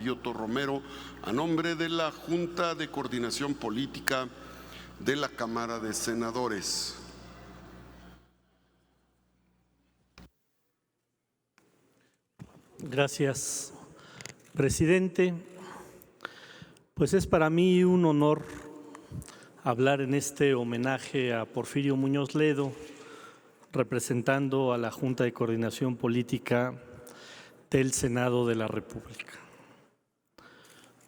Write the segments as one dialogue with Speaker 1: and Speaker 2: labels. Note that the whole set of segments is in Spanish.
Speaker 1: Yoto Romero, a nombre de la Junta de Coordinación Política de la Cámara de Senadores.
Speaker 2: Gracias, presidente. Pues es para mí un honor hablar en este homenaje a Porfirio Muñoz Ledo, representando a la Junta de Coordinación Política del Senado de la República.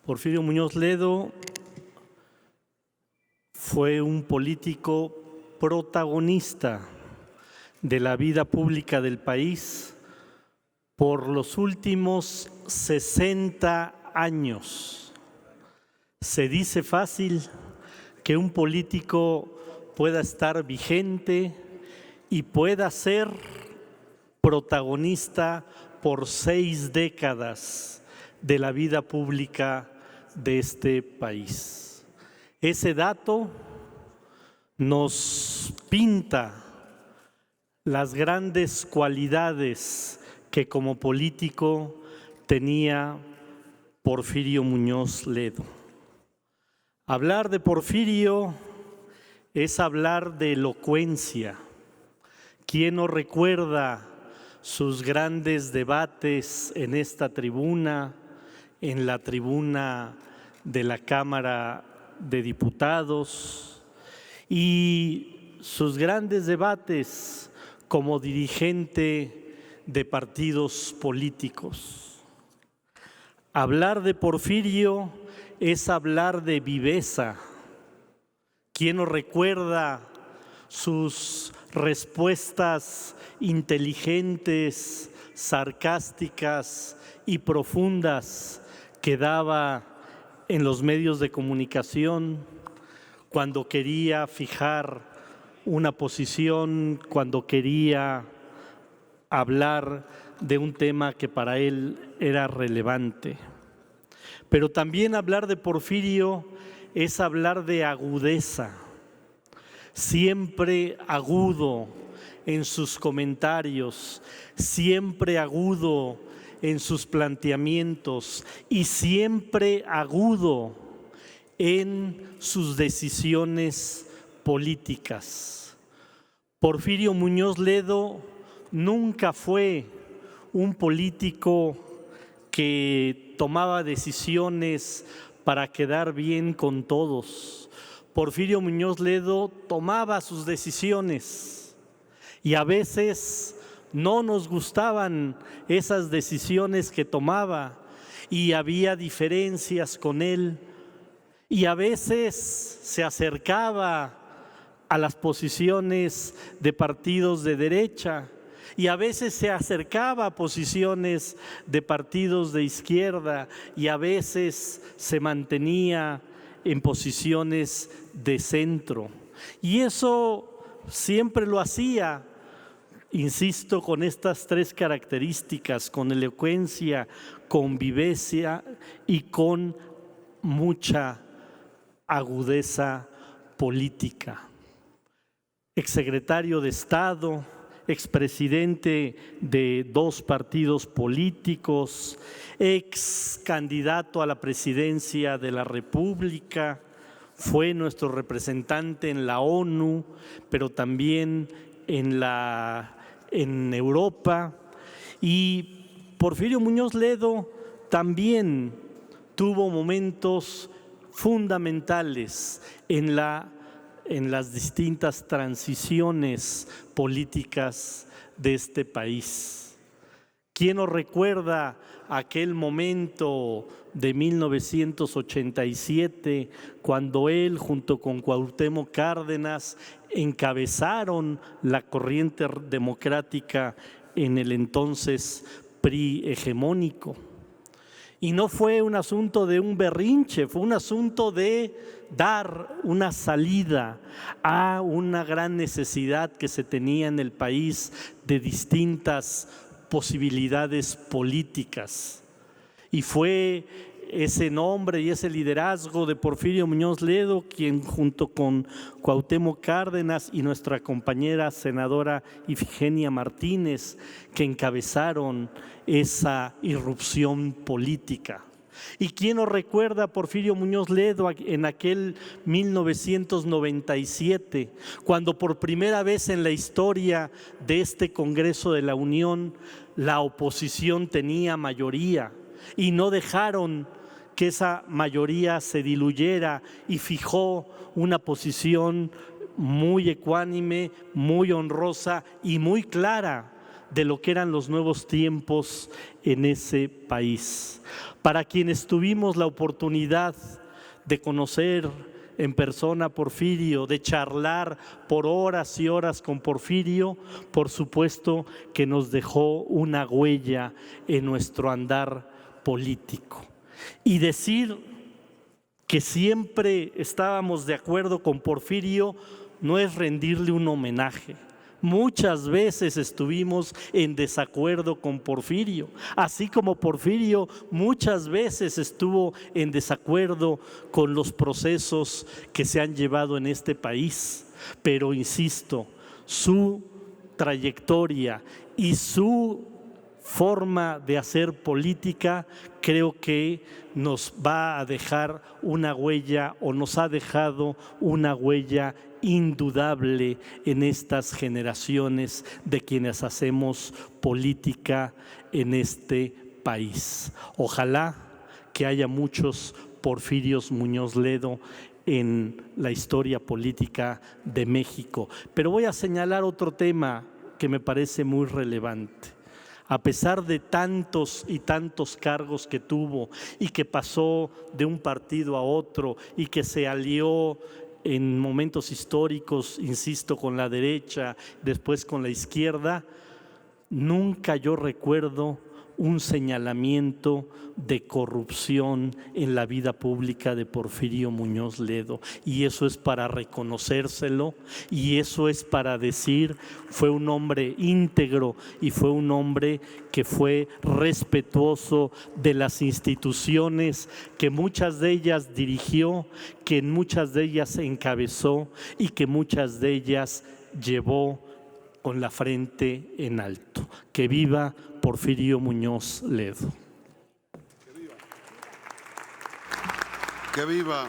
Speaker 2: Porfirio Muñoz Ledo fue un político protagonista de la vida pública del país por los últimos 60 años. Se dice fácil que un político pueda estar vigente y pueda ser protagonista por 6 décadas de la vida pública de este país. Ese dato nos pinta las grandes cualidades que como político tenía Porfirio Muñoz Ledo. Hablar de Porfirio es hablar de elocuencia. ¿Quién no recuerda sus grandes debates en esta tribuna, en la tribuna de la Cámara de Diputados y sus grandes debates como dirigente de partidos políticos? Hablar de Porfirio es hablar de viveza. ¿Quién no recuerda sus respuestas inteligentes, sarcásticas y profundas que daba en los medios de comunicación cuando quería fijar una posición, cuando quería hablar de un tema que para él era relevante? Pero también hablar de Porfirio es hablar de agudeza, siempre agudo en sus comentarios, siempre agudo en sus planteamientos y siempre agudo en sus decisiones políticas. Porfirio Muñoz Ledo nunca fue un político que tomaba decisiones para quedar bien con todos. Porfirio Muñoz Ledo tomaba sus decisiones y a veces no nos gustaban esas decisiones que tomaba y había diferencias con él y a veces se acercaba a las posiciones de partidos de derecha y a veces se acercaba a posiciones de partidos de izquierda y a veces se mantenía en posiciones de centro. Y eso siempre lo hacía, insisto, con estas 3 características: con elocuencia, con viveza y con mucha agudeza política. Exsecretario de Estado, expresidente de 2 partidos políticos, ex candidato a la presidencia de la República, fue nuestro representante en la ONU, pero también en Europa. Y Porfirio Muñoz Ledo también tuvo momentos fundamentales en las distintas transiciones políticas de este país. ¿Quién no recuerda aquel momento de 1987 cuando él junto con Cuauhtémoc Cárdenas encabezaron la corriente democrática en el entonces PRI hegemónico? Y no fue un asunto de un berrinche, fue un asunto de dar una salida a una gran necesidad que se tenía en el país de distintas posibilidades políticas. Y fue ese nombre y ese liderazgo de Porfirio Muñoz Ledo quien junto con Cuauhtémoc Cárdenas y nuestra compañera senadora Ifigenia Martínez que encabezaron esa irrupción política. ¿Y quién nos recuerda a Porfirio Muñoz Ledo en aquel 1997, cuando por primera vez en la historia de este Congreso de la Unión la oposición tenía mayoría y no dejaron que esa mayoría se diluyera y fijó una posición muy ecuánime, muy honrosa y muy clara de lo que eran los nuevos tiempos en ese país? Para quienes tuvimos la oportunidad de conocer en persona a Porfirio, de charlar por horas y horas con Porfirio, por supuesto que nos dejó una huella en nuestro andar político. Y decir que siempre estábamos de acuerdo con Porfirio no es rendirle un homenaje. Muchas veces estuvimos en desacuerdo con Porfirio, así como Porfirio muchas veces estuvo en desacuerdo con los procesos que se han llevado en este país. Pero insisto, su trayectoria y su forma de hacer política creo que nos va a dejar una huella, o nos ha dejado una huella indudable en estas generaciones de quienes hacemos política en este país. Ojalá que haya muchos Porfirios Muñoz Ledo en la historia política de México. Pero voy a señalar otro tema que me parece muy relevante. A pesar de tantos y tantos cargos que tuvo y que pasó de un partido a otro y que se alió en momentos históricos, insisto, con la derecha, después con la izquierda, nunca yo recuerdo un señalamiento de corrupción en la vida pública de Porfirio Muñoz Ledo, y eso es para reconocérselo, y eso es para decir, fue un hombre íntegro y fue un hombre que fue respetuoso de las instituciones, que muchas de ellas dirigió, que en muchas de ellas encabezó y que muchas de ellas llevó con la frente en alto. Que viva Porfirio Muñoz Ledo.
Speaker 1: Que viva.